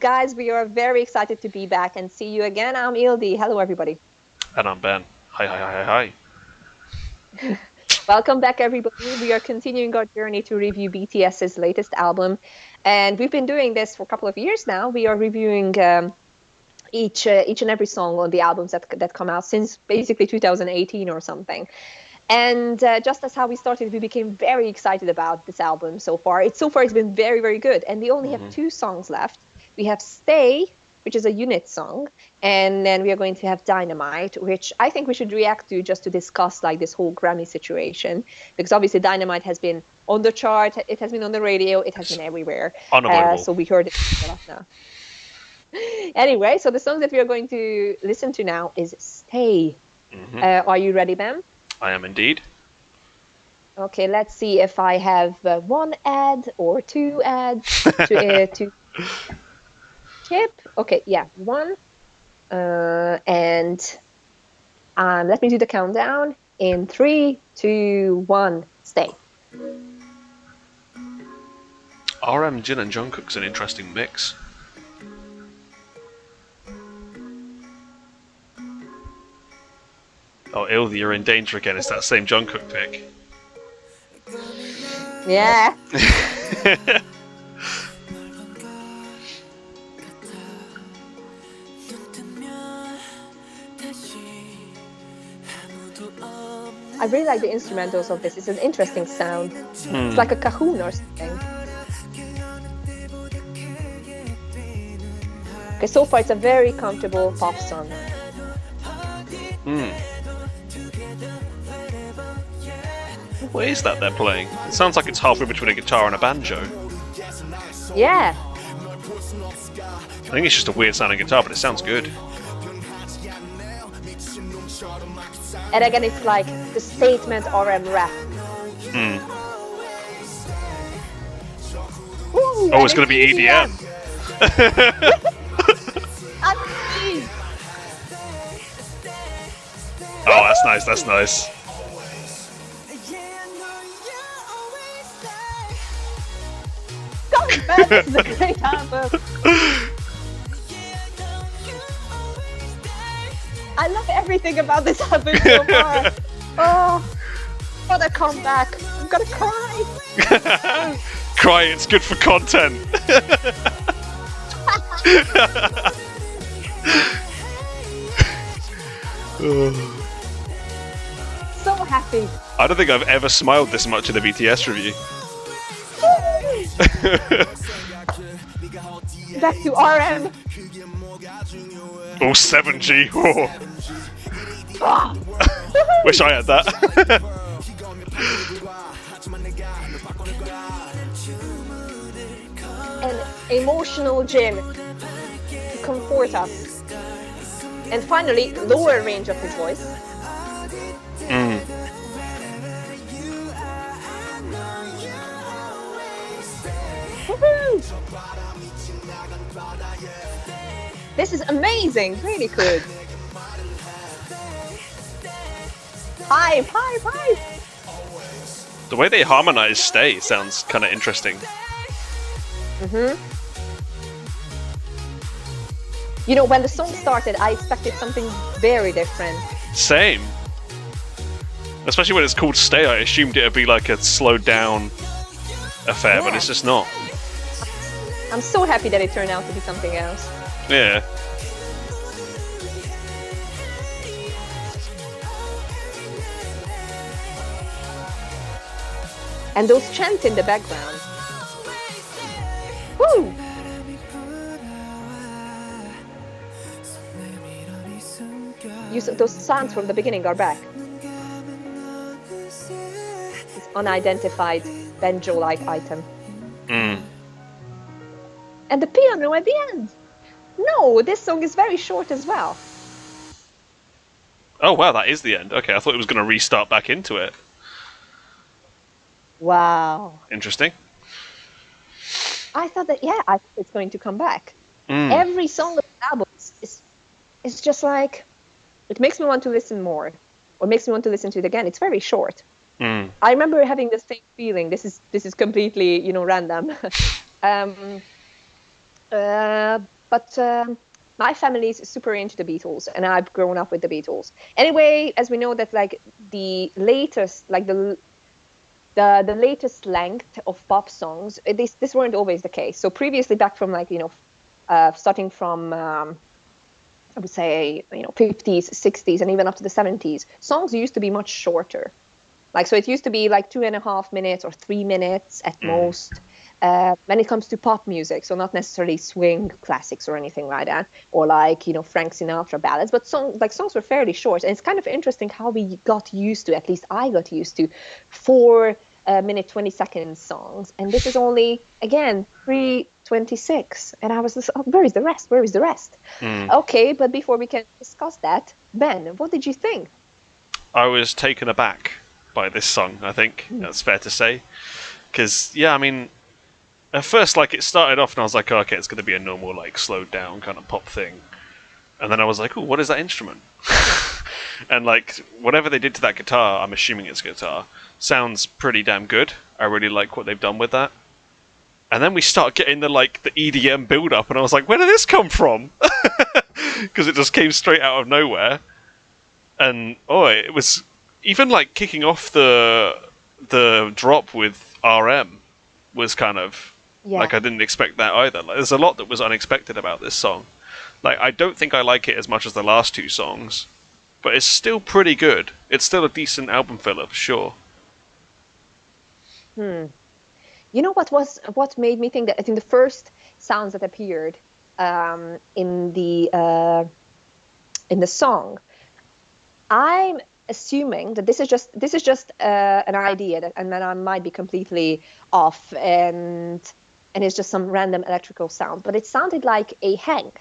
guys, we are very excited to be back and see you again. I'm Ildi. Hello, everybody. And I'm Ben. Hi, hi, hi, hi, hi. Welcome back, everybody. We are continuing our journey to review BTS's latest album. And we've been doing this for a couple of years now. We are reviewing each and every song on the albums that come out since basically 2018 or something. And just as how we started, we became very excited about this album so far. It's been very, very good. And we only have two songs left. We have Stay, which is a unit song, and then we are going to have Dynamite, which I think we should react to just to discuss like this whole Grammy situation, because obviously Dynamite has been on the chart, it has been on the radio, it has been everywhere. So we heard it a lot now. Anyway, so the song that we are going to listen to now is Stay. Are you ready, Ben? I am indeed. Okay, let's see if I have one ad or two ads to skip. Okay, yeah, one. And let me do the countdown. In 3, 2, 1, stay. RM, Jin and Jungkook's an interesting mix. Oh, Ildi, you're in danger again. It's that same Jungkook pick. Yeah. I really like the instrumentals of this. It's an interesting sound. It's like a cajon or something. Okay, so far it's a very comfortable pop song. What is that they're playing? It sounds like it's halfway between a guitar and a banjo. Yeah. I think it's just a weird sounding guitar, but it sounds good. And again, it's like the statement RM rap. Ooh, oh, it's going to be EDM. Oh, that's nice, that's nice. This is a great album. I love everything about this album so far. Oh, what a comeback. I'm gonna cry. Cry, it's good for content. So happy. I don't think I've ever smiled this much in a BTS review. Back to RM. Oh, 7G. Oh. Wish I had that. An emotional Jin to comfort us. And finally, lower range of his voice. This is amazing, really good. Hype, hype, hype. The way they harmonize Stay sounds kind of interesting. You know, when the song started, I expected something very different. Same. Especially when it's called Stay, I assumed it would be like a slowed down affair, but it's just not. I'm so happy that it turned out to be something else. Yeah. And those chants in the background. Woo! Those sounds from the beginning are back. This unidentified banjo-like item. And the piano at the end. No, this song is very short as well. Oh wow, that is the end. Okay, I thought it was going to restart back into it. Wow. Interesting. I thought that, I thought it's going to come back. Every song of the album is just like, it makes me want to listen more, or makes me want to listen to it again. It's very short. I remember having the same feeling. This is completely, random. but my family is super into the Beatles, and I've grown up with the Beatles. Anyway, as we know that like the latest, like the latest length of pop songs, this weren't always the case. So previously, back from like starting from I would say 50s, 60s, and even up to the 70s, songs used to be much shorter. Like, so it used to be like 2.5 minutes or 3 minutes at most. When it comes to pop music, so not necessarily swing classics or anything like that, or like Frank Sinatra ballads, but songs were fairly short. And it's kind of interesting how we got used to, at least I got used to, 4 minute 20-second songs, and this is only again 3:26, and I was just, oh, where is the rest? Where is the rest? Okay, but before we can discuss that, Ben, what did you think? I was taken aback by this song, I think. That's fair to say. Because, yeah, I mean, at first, like, it started off and I was like, oh, okay, it's going to be a normal, like, slowed down kind of pop thing. And then I was like, oh, what is that instrument? And, like, whatever they did to that guitar, I'm assuming it's guitar, sounds pretty damn good. I really like what they've done with that. And then we start getting the EDM build-up, and I was like, where did this come from? Because it just came straight out of nowhere. And, it was... Even, like, kicking off the drop with RM was kind of... Yeah. Like, I didn't expect that either. Like, there's a lot that was unexpected about this song. Like, I don't think I like it as much as the last two songs, but it's still pretty good. It's still a decent album filler, for sure. You know what made me think that? I think the first sounds that appeared in the song, I'm assuming that this is just an idea, and then I might be completely off, and it's just some random electrical sound, but it sounded like a hang.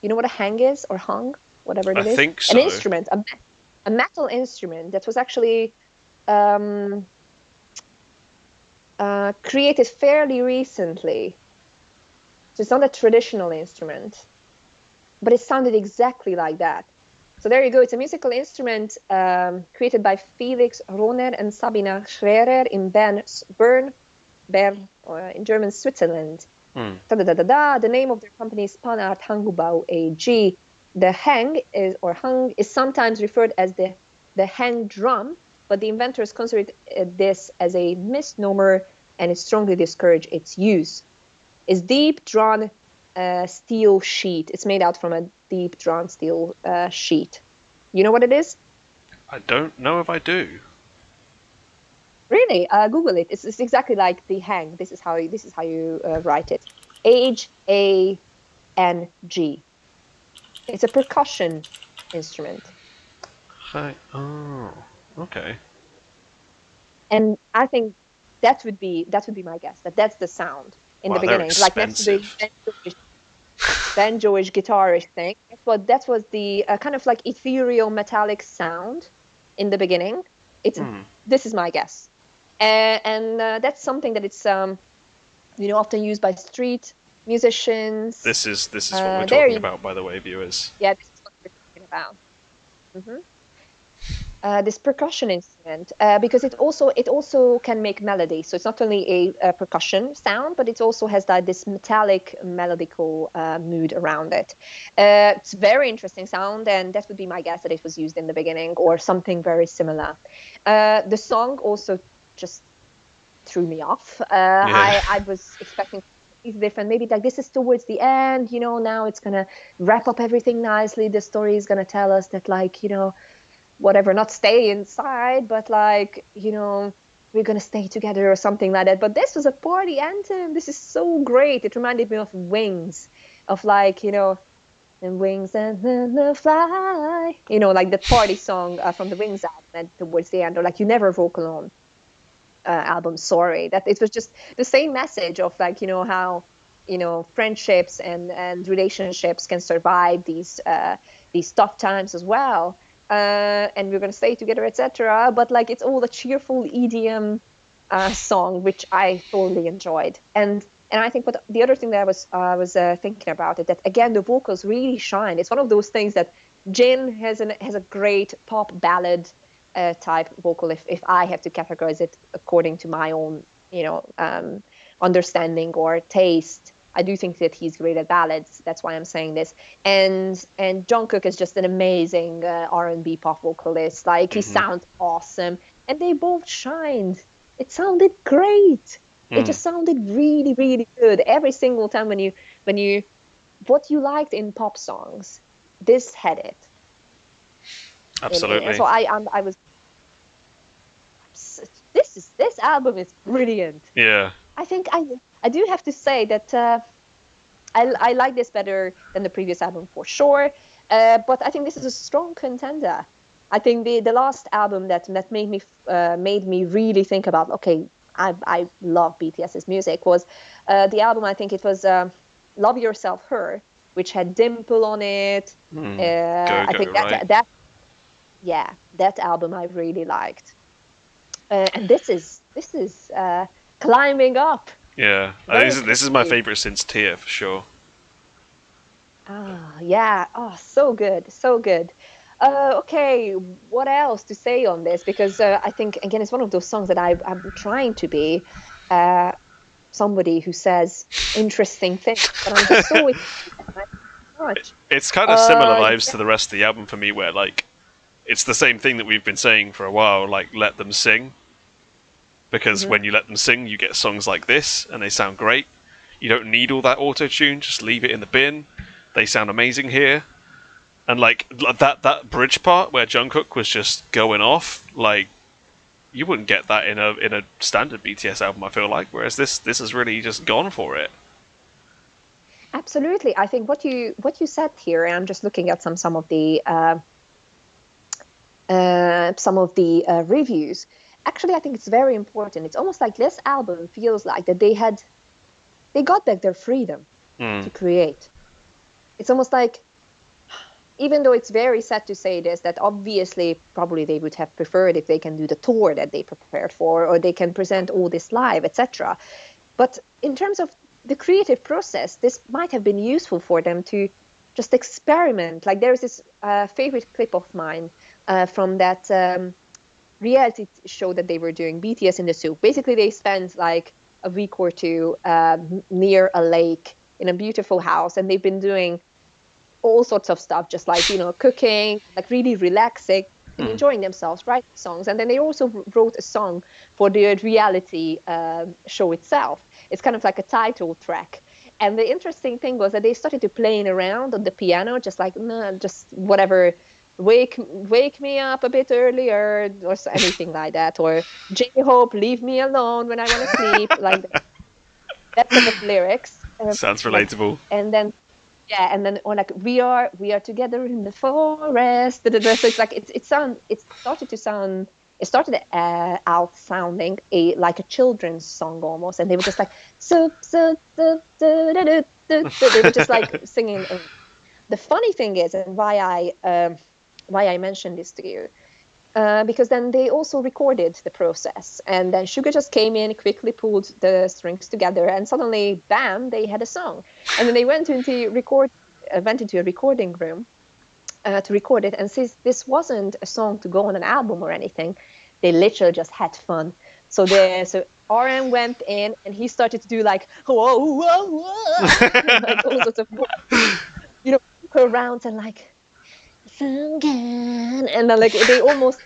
You know what a hang is, or hung, whatever it is? I think so. An instrument, a metal instrument that was actually created fairly recently. So it's not a traditional instrument, but it sounded exactly like that. So there you go. It's a musical instrument created by Felix Rohner and Sabina Schrerer in Bern, in German Switzerland. The name of their company is Panart Hangbau AG. The hang is sometimes referred as the hang drum, but the inventors considered this as a misnomer, and it strongly discouraged its use. It's deep drawn steel sheet. It's made out from a deep drawn steel sheet. You know what it is? I don't know if I do. Really? Google it. It's exactly like the hang. This is how you write it. Hang. It's a percussion instrument. Oh, okay. And I think that would be my guess. That's the sound in the beginning, like next to the banjo-ish, guitar-ish thing. That was the kind of like ethereal metallic sound in the beginning. This is my guess, and that's something that it's often used by street musicians. This is what we're talking about, by the way, viewers. Yeah, this is what we're talking about. This percussion instrument, because it also can make melody. So it's not only a percussion sound, but it also has this metallic melodical mood around it. It's a very interesting sound, and that would be my guess that it was used in the beginning or something very similar. The song also just threw me off. I was expecting different. Maybe like this is towards the end, now it's gonna wrap up everything nicely. The story is gonna tell us that whatever, not stay inside, but we're gonna stay together or something like that. But this was a party anthem. This is so great. It reminded me of Wings, of and Wings and then the fly, like the party song from the Wings album. And towards the end, or You Never Walk Alone album. Sorry, that it was just the same message of how friendships and relationships can survive these tough times as well. And we're going to stay together, etc. But it's all a cheerful EDM song, which I thoroughly enjoyed. And I think the other thing that I was thinking about it, that again the vocals really shine. It's one of those things that Jin has a great pop ballad type vocal. If I have to categorize it according to my own understanding or taste, I do think that he's great at ballads. That's why I'm saying this. And Jungkook is just an amazing R&B pop vocalist. Like, he sounds awesome, and they both shined. It sounded great. It just sounded really, really good every single time when you what you liked in pop songs. This had it. Absolutely. So I was. This album is brilliant. Yeah. I think I do have to say that I like this better than the previous album for sure. But I think this is a strong contender. I think the last album that made me really think about, okay, I love BTS's music, was the album. I think it was Love Yourself Her, which had Dimple on it. I think right. that album I really liked. And this is climbing up. Yeah, this is my favorite since Tear for sure. Yeah. Oh, so good, so good. Okay, what else to say on this? Because I think, again, it's one of those songs that I'm trying to be somebody who says interesting things, but I'm just so much. It's kind of similar vibes to the rest of the album for me, where like it's the same thing that we've been saying for a while. Like, let them sing, because when you let them sing, you get songs like this, and they sound great. You don't need all that auto tune; just leave it in the bin. They sound amazing here. And like that bridge part where Jungkook was just going off, like, you wouldn't get that in a standard BTS album, I feel like. Whereas this has really just gone for it. Absolutely. I think what you said here, and I'm just looking at some of the reviews. Actually, I think it's very important. It's almost like this album feels like that they got back their freedom to create. It's almost like, even though it's very sad to say this, that obviously probably they would have preferred if they can do the tour that they prepared for, or they can present all this live, etc. But in terms of the creative process, this might have been useful for them to just experiment. Like, there's this favorite clip of mine from that reality show that they were doing, BTS in the Soup. Basically, they spent like a week or two near a lake in a beautiful house, and they've been doing all sorts of stuff, just like, cooking, like really relaxing and enjoying themselves, writing songs. And then they also wrote a song for the reality show itself. It's kind of like a title track. And the interesting thing was that they started playing around on the piano, just like, just whatever, wake me up a bit earlier, or anything like that, or J-Hope, leave me alone when I want to sleep, like that sort of lyrics. Sounds relatable. And then or like, we are together in the forest. So it's like it started out sounding like a children's song almost, and they were just like they were just like singing. The funny thing is, and why I mentioned this to you, because then they also recorded the process, and then Suga just came in, quickly pulled the strings together, and suddenly, bam, they had a song. And then they went into a recording room to record it. And since this wasn't a song to go on an album or anything, they literally just had fun. So RM went in, and he started to do like, whoa, whoa, whoa, like all sorts of, around and like, and then like they almost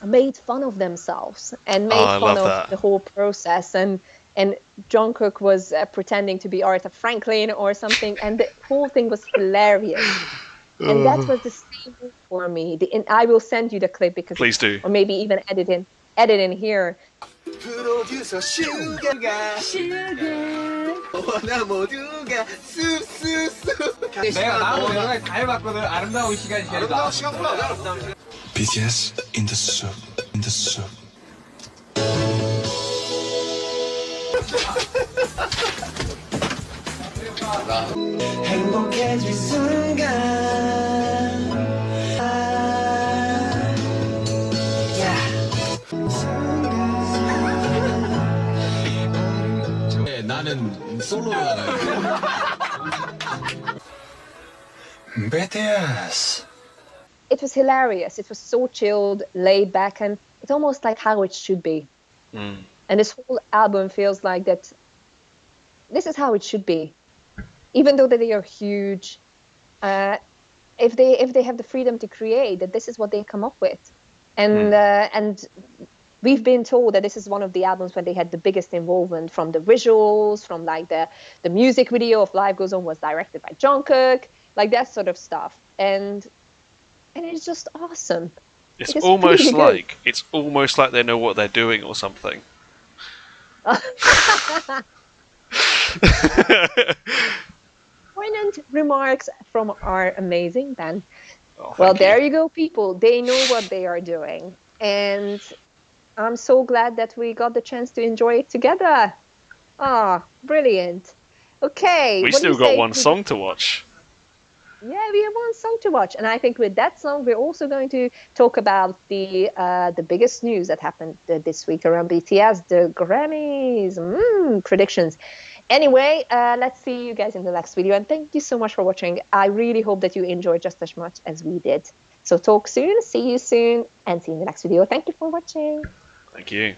made fun of themselves and made fun of the whole process, and Jungkook was pretending to be Aretha Franklin or something, and the whole thing was hilarious. And that was the same for me. And I will send you the clip, because please do, or maybe even edit in here. Producer Suga. 모두가 내가 나도 내가 다 해봤거든. 아름다운 시간이다. BTS in the soup, in the soup. 행복해질 순간. 나는 솔로로 나가요. BTS. It was hilarious. It was so chilled, laid back, and it's almost like how it should be. And this whole album feels like that. this is how it should be. Even though that they are huge, if they have the freedom to create, that this is what they come up with, and we've been told that this is one of the albums when they had the biggest involvement from the visuals, from like the music video of Life Goes On was directed by Jungkook, like that sort of stuff, and it's just awesome. It's It is almost really good. like they know what they're doing or something. Poignant remarks from our amazing Ben. Oh, Well, thank you. there you go, people. They know what they are doing. And I'm so glad that we got the chance to enjoy it together. Ah, brilliant. Okay. We what do you still got say? one song to watch. Yeah, we have one song to watch. And I think with that song, we're also going to talk about the biggest news that happened this week around BTS, the Grammys. Predictions. Anyway, let's see you guys in the next video. And thank you so much for watching. I really hope that you enjoyed just as much as we did. So talk soon, see you soon, and see you in the next video. Thank you for watching. Thank you.